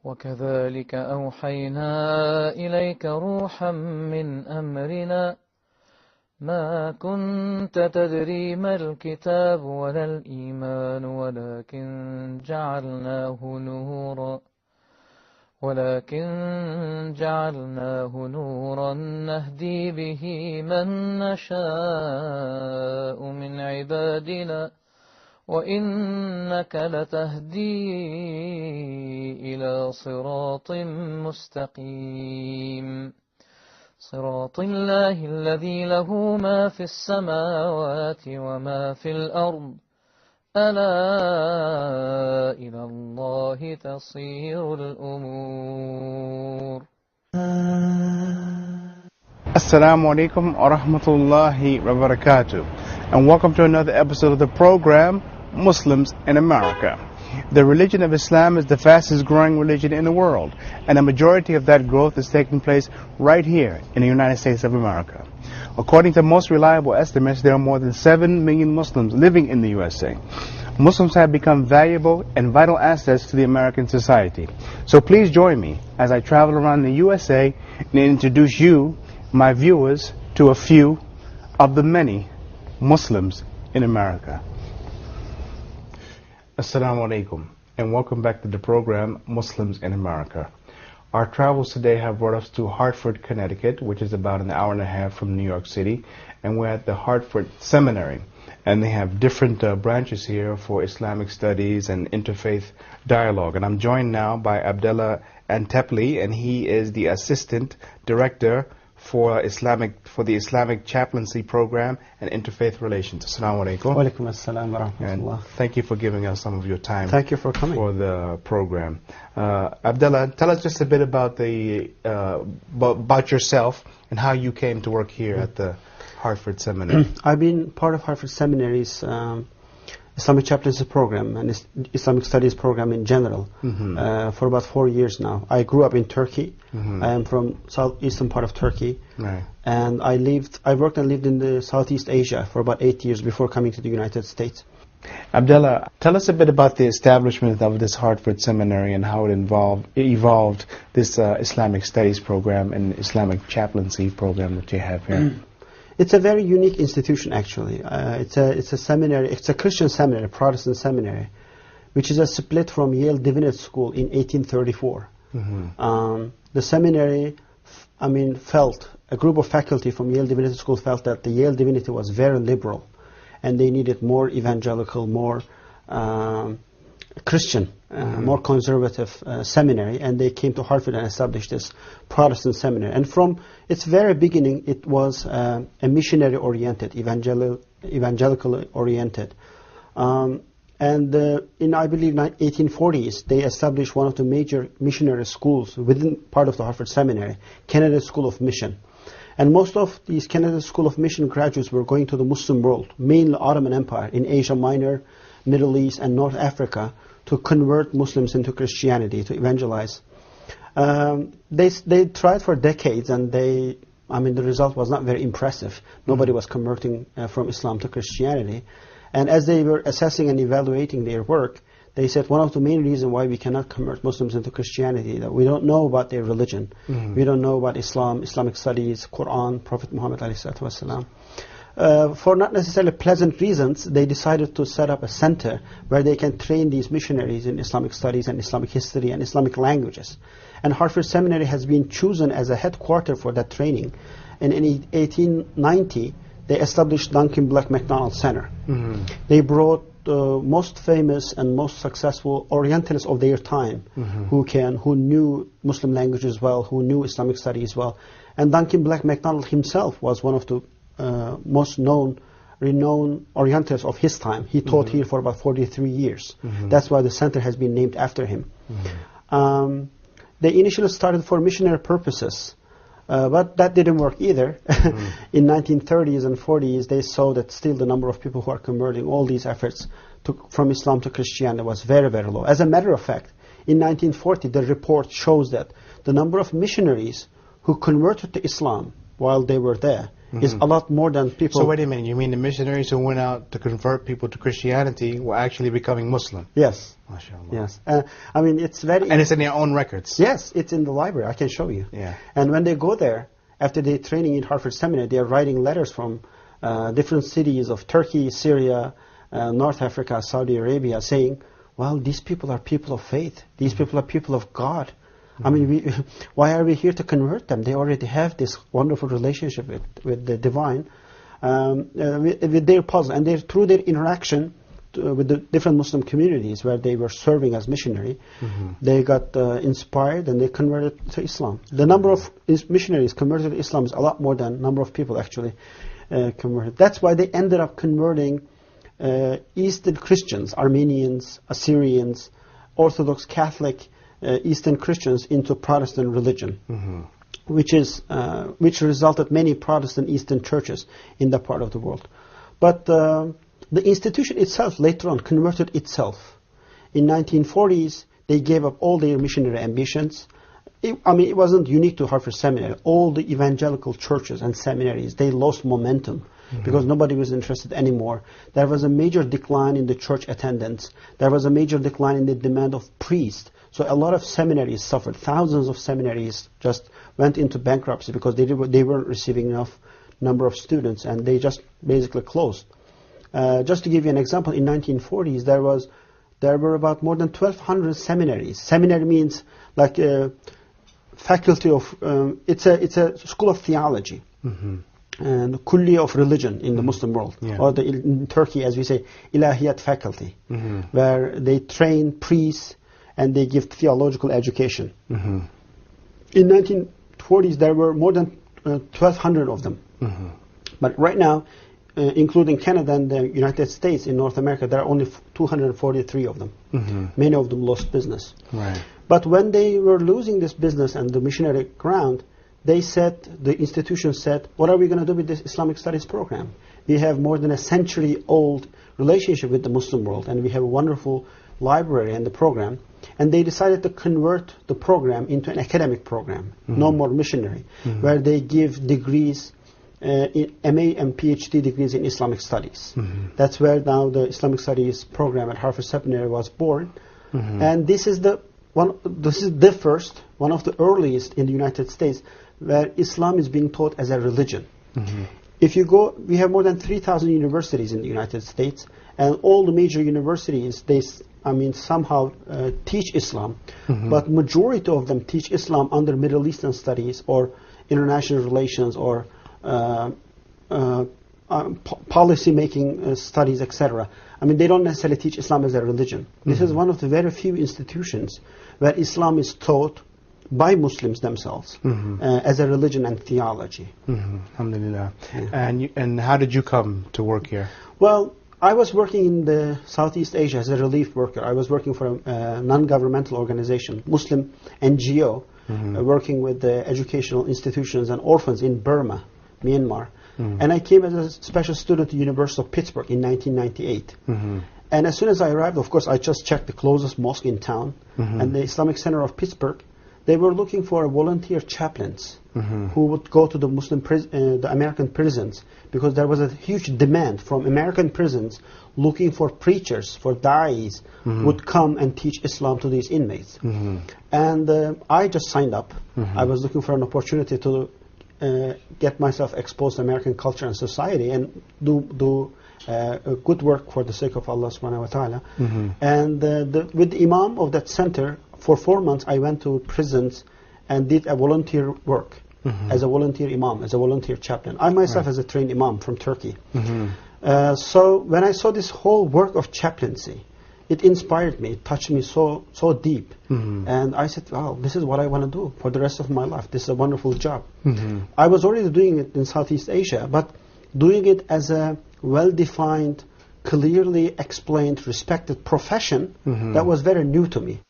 وكذلك أوحينا إليك روحا من أمرنا ما كنت تدري ما الكتاب ولا الإيمان ولكن جعلناه نورا نهدي به من نشاء من عبادنا وإنك لتهدي إلى صراط مستقيم صراط الله الذي له ما في السماوات وما في الأرض ألا إلى الله تصير الأمور. Assalamu alaikum wa rahmatullahi wa barakatuh, and welcome to another episode of the program Muslims in America. The religion of Islam is the fastest growing religion in the world, and a majority of that growth is taking place right here in the United States of America. According to most reliable estimates, there are more than 7 million Muslims living in the USA. Muslims have become valuable and vital assets to the American society. So please join me as I travel around the USA and introduce you, my viewers, to a few of the many Muslims in America. Assalamu alaikum, and welcome back to the program Muslims in America. Our travels today have brought us to Hartford, Connecticut, which is about an hour and a half from New York City, and we're at the Hartford Seminary, and they have different branches here for Islamic studies and interfaith dialogue. And I'm joined now by Abdullah Antepli, and he is the Assistant Director for the Islamic Chaplaincy Program and Interfaith Relations. Assalamu alaikum. Wa alaikum assalam wa rahmatullah. Thank you for giving us some of your time. Thank you for coming. For the program. Abdullah, tell us just a bit about about yourself and how you came to work here at the Hartford Seminary. I've been part of Hartford Seminary's Islamic Chaplaincy Program and Islamic Studies Program in general for about 4 years now. I grew up in Turkey. I am from southeastern part of Turkey. Right. And I worked and lived in the Southeast Asia for about 8 years before coming to the United States. Abdullah, tell us a bit about the establishment of this Hartford Seminary and how it evolved this Islamic Studies Program and Islamic Chaplaincy Program that you have here. It's a very unique institution, actually. It's a seminary. It's a Christian seminary, Protestant seminary, which is a split from Yale Divinity School in 1834. The seminary, felt, a group of faculty from Yale Divinity School felt that the Yale Divinity was very liberal, and they needed more evangelical, more Christian, more conservative seminary, and they came to Hartford and established this Protestant seminary. And from its very beginning, it was a missionary-oriented, evangelical-oriented. And in, I believe, 1840s, they established one of the major missionary schools within part of the Hartford Seminary, Kennedy School of Mission. And most of these Kennedy School of Mission graduates were going to the Muslim world, mainly Ottoman Empire, in Asia Minor, Middle East, and North Africa, to convert Muslims into Christianity, to evangelize. They tried for decades, and the result was not very impressive. Nobody was converting from Islam to Christianity. And as they were assessing and evaluating their work, they said one of the main reasons why we cannot convert Muslims into Christianity, that we don't know about their religion. We don't know about Islam, Islamic studies, Quran, Prophet Muhammad ﷺ. For not necessarily pleasant reasons, they decided to set up a center where they can train these missionaries in Islamic studies and Islamic history and Islamic languages. And Hartford Seminary has been chosen as a headquarter for that training. And in 1890, they established Duncan Black McDonald Center. They brought the most famous and most successful Orientalists of their time, who knew Muslim languages well, who knew Islamic studies well. And Duncan Black McDonald himself was one of the most renowned Orientalists of his time. He taught here for about 43 years. That's why the center has been named after him. They initially started for missionary purposes, but that didn't work either. In 1930s and 40s, they saw that still the number of people who are converting all these efforts from Islam to Christianity was very, very low. As a matter of fact, in 1940, the report shows that the number of missionaries who converted to Islam while they were there is a lot more than people. So wait a minute, you mean the missionaries who went out to convert people to Christianity were actually becoming Muslim? Yes. MashaAllah. Yes. I mean, it's very... And it's in their own records? Yes, it's in the library. I can show you. Yeah. And when they go there, after their training in Harvard Seminary, they are writing letters from different cities of Turkey, Syria, North Africa, Saudi Arabia, saying, well, these people are people of faith. These people are people of God. I mean, why are we here to convert them? They already have this wonderful relationship with the divine, with their puzzle. And through their interaction with the different Muslim communities where they were serving as missionary, they got inspired and they converted to Islam. The number of missionaries converted to Islam is a lot more than number of people actually converted. That's why they ended up converting Eastern Christians, Armenians, Assyrians, Orthodox Catholic Eastern Christians into Protestant religion, which resulted many Protestant Eastern churches in that part of the world. But the institution itself later on converted itself. In 1940s, they gave up all their missionary ambitions. It wasn't unique to Harvard Seminary. All the evangelical churches and seminaries, they lost momentum because nobody was interested anymore. There was a major decline in the church attendance. There was a major decline in the demand of priests. So a lot of seminaries suffered. Thousands of seminaries just went into bankruptcy because they weren't receiving enough number of students, and they just basically closed. Just to give you an example, in 1940s there were about more than 1,200 seminaries. Seminary means like a faculty of it's a school of theology and kulli of religion in the Muslim world, or in Turkey, as we say, ilahiyat faculty, where they train priests and they give theological education. In 1940s, there were more than 1,200 of them. But right now, including Canada and the United States in North America, there are only 243 of them. Many of them lost business. Right. But when they were losing this business and the missionary ground, they said, the institution said, what are we going to do with this Islamic studies program? We have more than a century-old relationship with the Muslim world, and we have a wonderful library and the program. And they decided to convert the program into an academic program, no more missionary, where they give degrees, in MA and PhD degrees in Islamic studies. That's where now the Islamic studies program at Harvard Seminary was born. And this is the first, one of the earliest in the United States, where Islam is being taught as a religion. If you go, we have more than 3,000 universities in the United States, and all the major universities, they somehow teach Islam, but majority of them teach Islam under Middle Eastern studies or international relations or policy making studies, etc. They don't necessarily teach Islam as a religion. This is one of the very few institutions where Islam is taught by Muslims themselves as a religion and theology. Alhamdulillah. And how did you come to work here? Well, I was working in the Southeast Asia as a relief worker. I was working for a non-governmental organization, Muslim NGO, working with the educational institutions and orphans in Burma, Myanmar. And I came as a special student to the University of Pittsburgh in 1998. And as soon as I arrived, of course, I just checked the closest mosque in town, and the Islamic Center of Pittsburgh. They were looking for volunteer chaplains who would go to the the American prisons, because there was a huge demand from American prisons looking for preachers, for da'is, would come and teach Islam to these inmates. And I just signed up. I was looking for an opportunity to get myself exposed to American culture and society and do good work for the sake of Allah subhanahu wa ta'ala. And with the imam of that center, for 4 months I went to prisons and did a volunteer work as a volunteer imam, as a volunteer chaplain. I myself as a trained imam from Turkey. So when I saw this whole work of chaplaincy, it inspired me, it touched me so deep. And I said, wow, this is what I want to do for the rest of my life. This is a wonderful job. I was already doing it in Southeast Asia, but doing it as a well-defined, clearly explained, respected profession, that was very new to me.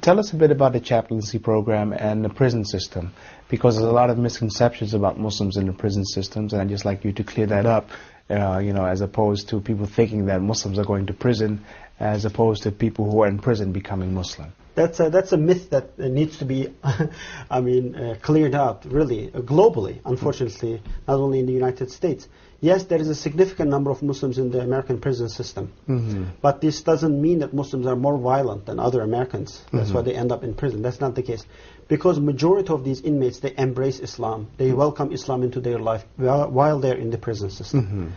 Tell us a bit about the chaplaincy program and the prison system, because there's a lot of misconceptions about Muslims in the prison systems, and I'd just like you to clear that up, as opposed to people thinking that Muslims are going to prison, as opposed to people who are in prison becoming Muslim. That's a myth that needs to be, I mean, cleared out, really, globally, unfortunately, not only in the United States. Yes, there is a significant number of Muslims in the American prison system, but this doesn't mean that Muslims are more violent than other Americans. That's why they end up in prison. That's not the case. Because majority of these inmates, they embrace Islam. They welcome Islam into their life while they're in the prison system.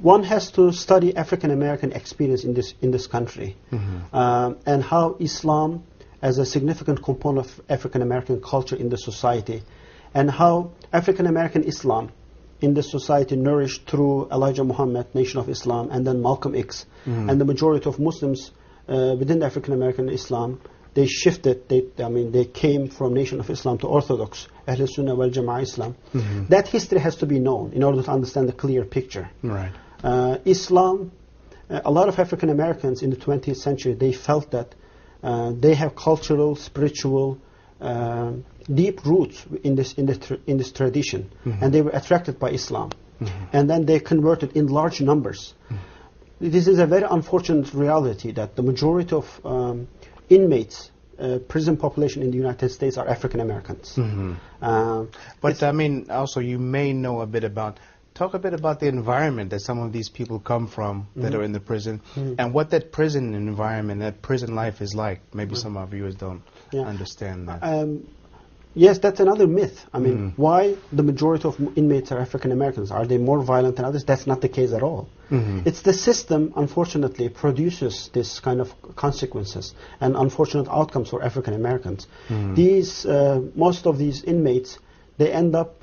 One has to study African American experience in this country, and how Islam as a significant component of African American culture in the society, and how African American Islam in the society nourished through Elijah Muhammad, Nation of Islam, and then Malcolm X, and the majority of Muslims within the African American Islam, they shifted. They came from Nation of Islam to Orthodox, Ahl Sunnah wal JamiI Islam. That history has to be known in order to understand the clear picture. Right. Islam, a lot of African Americans in the 20th century, they felt that they have cultural, spiritual, deep roots in this tradition, and they were attracted by Islam, and then they converted in large numbers. This is a very unfortunate reality that the majority of inmates, prison population in the United States are African Americans. But I mean, also you may know a bit about. Talk a bit about the environment that some of these people come from that are in the prison, and what that prison environment, that prison life is like. Maybe some of our viewers don't understand that. Yes, that's another myth. I mean, why the majority of inmates are African Americans? Are they more violent than others? That's not the case at all. It's the system, unfortunately, produces this kind of consequences and unfortunate outcomes for African Americans. Most of these inmates, they end up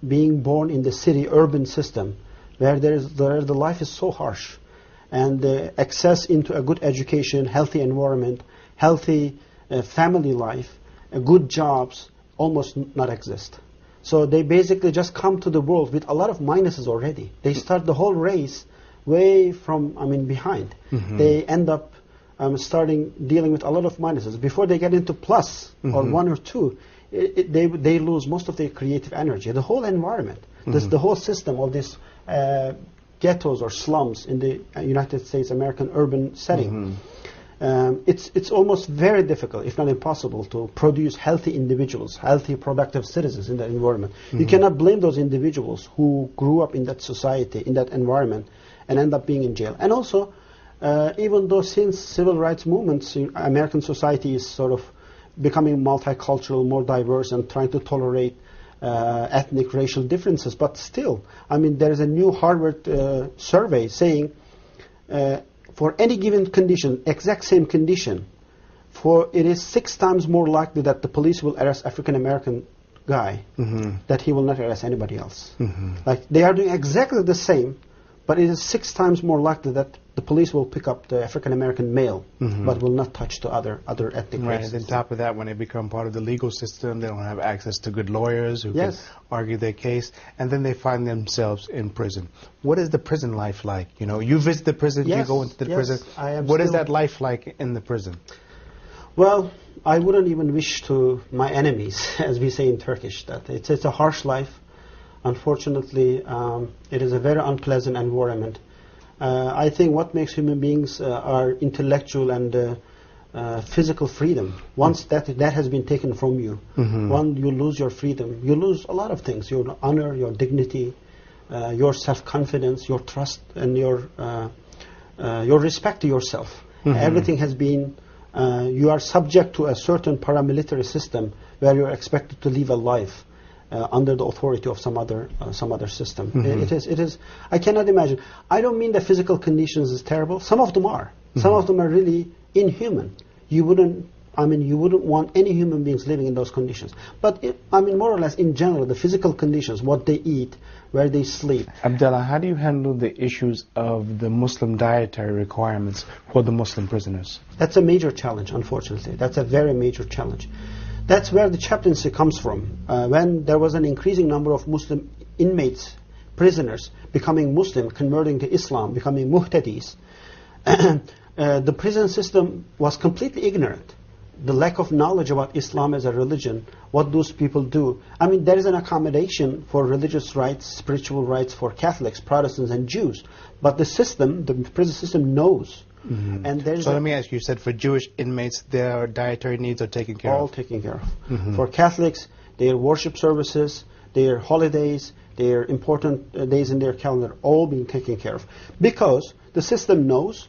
being born in the city urban system where the life is so harsh, and the access into a good education, healthy environment, healthy family life, good jobs almost not exist. So they basically just come to the world with a lot of minuses already. They start the whole race way from, behind. They end up dealing with a lot of minuses. Before they get into plus or one or two, they lose most of their creative energy. The whole environment, the whole system of this ghettos or slums in the United States American urban setting, it's almost very difficult, if not impossible, to produce healthy individuals, healthy, productive citizens in that environment. You cannot blame those individuals who grew up in that society, in that environment, and end up being in jail. And also, even though since civil rights movements, American society is sort of becoming multicultural, more diverse, and trying to tolerate ethnic, racial differences. But still, there is a new Harvard survey saying for any given condition, exact same condition, it is 6 times more likely that the police will arrest African American guy that he will not arrest anybody else. Like they are doing exactly the same, but it is 6 times more likely that the police will pick up the African American male, but will not touch the other ethnic races. And on top of that, when they become part of the legal system, they don't have access to good lawyers who can argue their case, and then they find themselves in prison. What is the prison life like? You visit the prison, you go into the prison. What is that life like in the prison? Well, I wouldn't even wish to my enemies, as we say in Turkish, that it's a harsh life. Unfortunately, it is a very unpleasant environment. I think what makes human beings are intellectual and physical freedom. Once that has been taken from you, you lose your freedom. You lose a lot of things: your honor, your dignity, your self-confidence, your trust, and your respect to yourself. Everything has been. You are subject to a certain paramilitary system where you are expected to live a life under the authority of some other system. It is. I cannot imagine. I don't mean the physical conditions is terrible. Some of them are. Some of them are really inhuman. You wouldn't want any human beings living in those conditions. But more or less in general, the physical conditions, what they eat, where they sleep. Abdullah, how do you handle the issues of the Muslim dietary requirements for the Muslim prisoners? That's a major challenge, unfortunately. That's a very major challenge. That's where the chaplaincy comes from. When there was an increasing number of Muslim inmates, prisoners, becoming Muslim, converting to Islam, becoming muhtadis, the prison system was completely ignorant. The lack of knowledge about Islam as a religion, what those people do. There is an accommodation for religious rights, spiritual rights for Catholics, Protestants, and Jews. But the prison system knows And there's So let me ask you, you said for Jewish inmates, their dietary needs are taken care all of? taken care of. For Catholics, their worship services, their holidays, their important days in their calendar, all being taken care of. Because the system knows,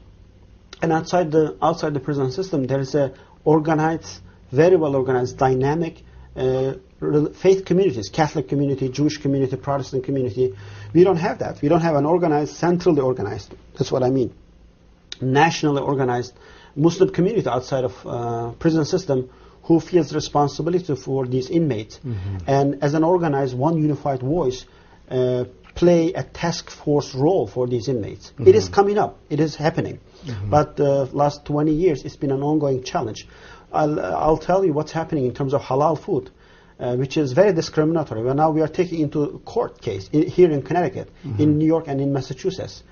and outside the prison system, there is a organized, very well organized, dynamic faith communities, Catholic community, Jewish community, Protestant community. We don't have that. We don't have an organized, centrally organized, that's what I mean, nationally organized Muslim community outside of prison system who feels responsibility for these inmates. And as an organized, one unified voice, play a task force role for these inmates. It is coming up. It is happening. But last 20 years, it's been an ongoing challenge. I'll tell you what's happening in terms of halal food, which is very discriminatory. Well, now we are taking into court case here in Connecticut, in New York, and in Massachusetts.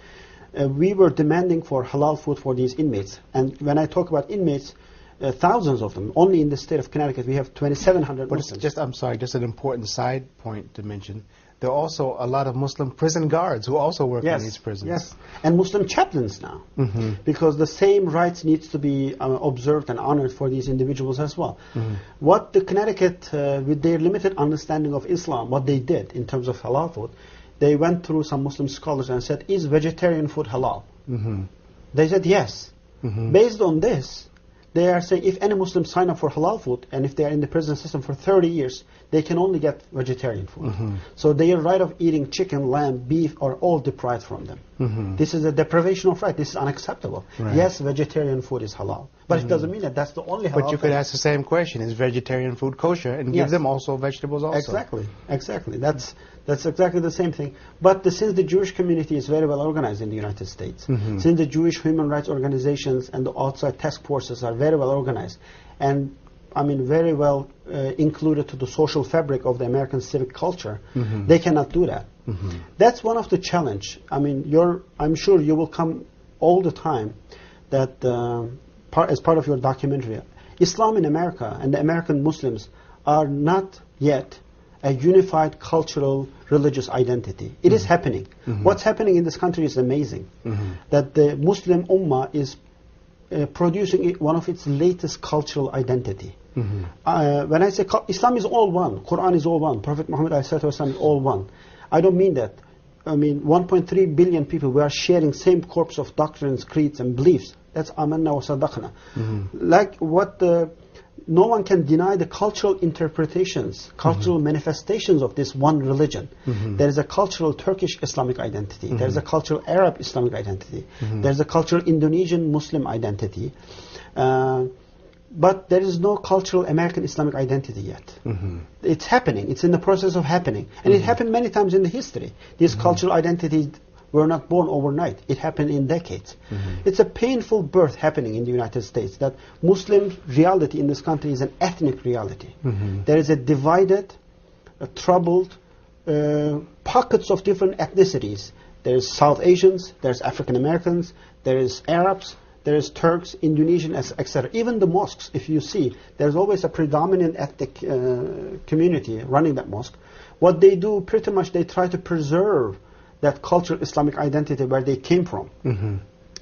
We were demanding for halal food for these inmates. And when I talk about inmates, thousands of them. Only in the state of Connecticut, we have 2,700 Muslims. I'm sorry, just an important side point to mention. There are also a lot of Muslim prison guards who also work in these prisons. Yes, and Muslim chaplains now, because the same rights needs to be observed and honored for these individuals as well. What the Connecticut, with their limited understanding of Islam, what they did in terms of halal food, they went through some Muslim scholars and said, is vegetarian food halal? They said yes. Based on this, they are saying if any Muslims sign up for halal food, and if they are in the prison system for 30 years, they can only get vegetarian food. So their right of eating chicken, lamb, beef are all deprived from them. This is a deprivation of right. This is unacceptable. Yes, vegetarian food is halal. But it doesn't mean that that's the only halal. But you could ask the same question, is vegetarian food kosher? And give them also vegetables also. Exactly. That's exactly the same thing. But since the Jewish community is very well organized in the United States, since the Jewish human rights organizations and the outside task forces are very well organized, and I mean very well included to the social fabric of the American civic culture, they cannot do that. That's one of the challenge. I mean, I'm sure you will come all the time that as part of your documentary, Islam in America and the American Muslims are not yet a unified cultural religious identity. It is happening. What's happening in this country is amazing. That the Muslim Ummah is producing one of its latest cultural identity. When I say Islam is all one, Quran is all one, Prophet Muhammad is all one, I don't mean that. I mean 1.3 billion people, we are sharing same corpus of doctrines, creeds and beliefs. That's amanna wa sadaqna. Like what no one can deny the cultural interpretations, cultural manifestations of this one religion. There is a cultural Turkish Islamic identity. There is a cultural Arab Islamic identity. There is a cultural Indonesian Muslim identity. But there is no cultural American Islamic identity yet. It's happening. It's in the process of happening. And it happened many times in the history. These cultural identities were not born overnight. It happened in decades. It's a painful birth happening in the United States, that Muslim reality in this country is an ethnic reality. There is a divided, troubled pockets of different ethnicities. There's South Asians, there's African Americans, there is Arabs, there is Turks, Indonesians, etc. Even the mosques, if you see, there's always a predominant ethnic community running that mosque. What they do, pretty much they try to preserve that cultural Islamic identity where they came from.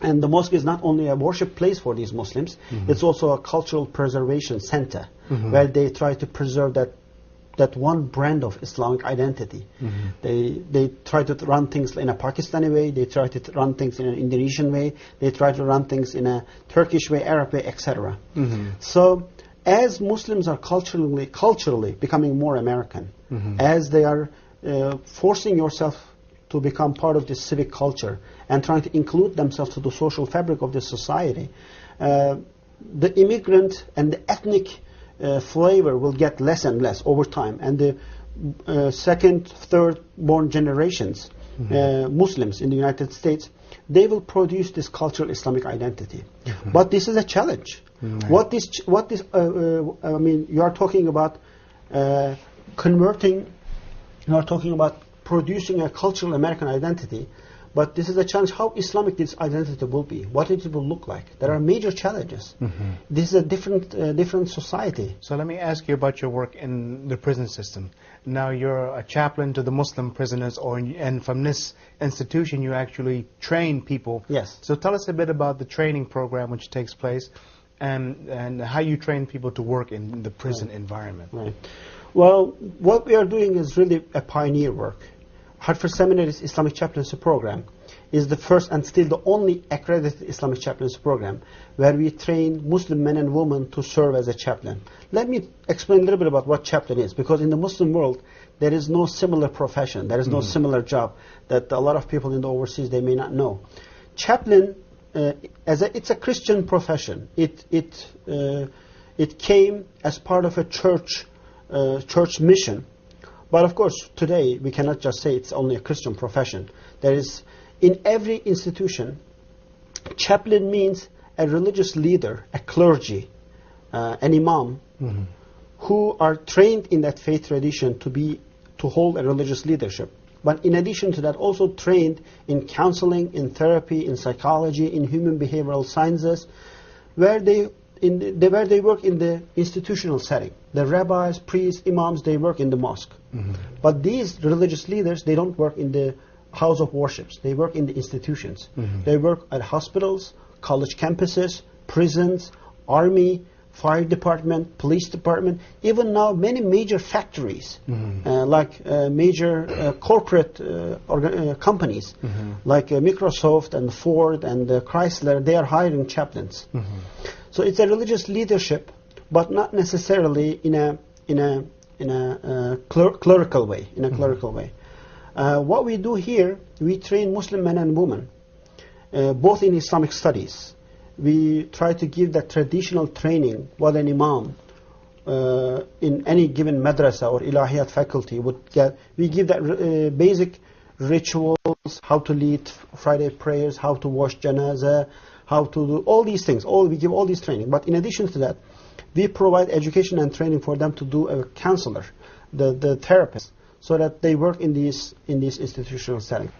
And the mosque is not only a worship place for these Muslims, it's also a cultural preservation center where they try to preserve that one brand of Islamic identity. They try to run things in a Pakistani way, they try to run things in an Indonesian way, they try to run things in a Turkish way, Arab way, etc. So as Muslims are culturally becoming more American, as they are forcing yourself to become part of this civic culture and trying to include themselves to the social fabric of the society, the immigrant and the ethnic flavor will get less and less over time. And the second, third born generations, Muslims in the United States, they will produce this cultural Islamic identity. But this is a challenge. What this I mean, you are talking about converting, you are talking about producing a cultural American identity, But this is a challenge, how Islamic this identity will be, what it will look like. There are major challenges. This is a different society. So let me ask you about your work in the prison system. Now you're a chaplain to the Muslim prisoners, and from this institution you actually train people. Yes. So tell us a bit about the training program which takes place, and how you train people to work in the prison environment. Right. Well, what we are doing is really a pioneer work. Hartford Seminary's Islamic Chaplaincy Program is the first and still the only accredited Islamic chaplaincy program where we train Muslim men and women to serve as a chaplain. Let me explain a little bit about what chaplain is, because in the Muslim world there is no similar profession, there is no similar job that a lot of people in the overseas they may not know. Chaplain, it's a Christian profession. It came as part of a church mission. But of course, today we cannot just say it's only a Christian profession. There is, in every institution, chaplain means a religious leader, a clergy, an imam, who are trained in that faith tradition to hold a religious leadership. But in addition to that, also trained in counseling, in therapy, in psychology, in human behavioral sciences, where they work in the institutional setting. The rabbis, priests, imams, they work in the mosque. But these religious leaders, they don't work in the house of worships. They work in the institutions. They work at hospitals, college campuses, prisons, army, fire department, police department, even now many major factories, like major corporate companies, like Microsoft and Ford and Chrysler, they are hiring chaplains. So it's a religious leadership, but not necessarily in a clerical way. What we do here, we train Muslim men and women, both in Islamic studies. We try to give that traditional training what an imam in any given madrasa or ilahiyat faculty would get. We give that basic rituals, how to lead Friday prayers, how to wash janazah, how to do all these things. We give all these training. But in addition to that, we provide education and training for them to do a counselor, the therapist, so that they work in these institutional settings.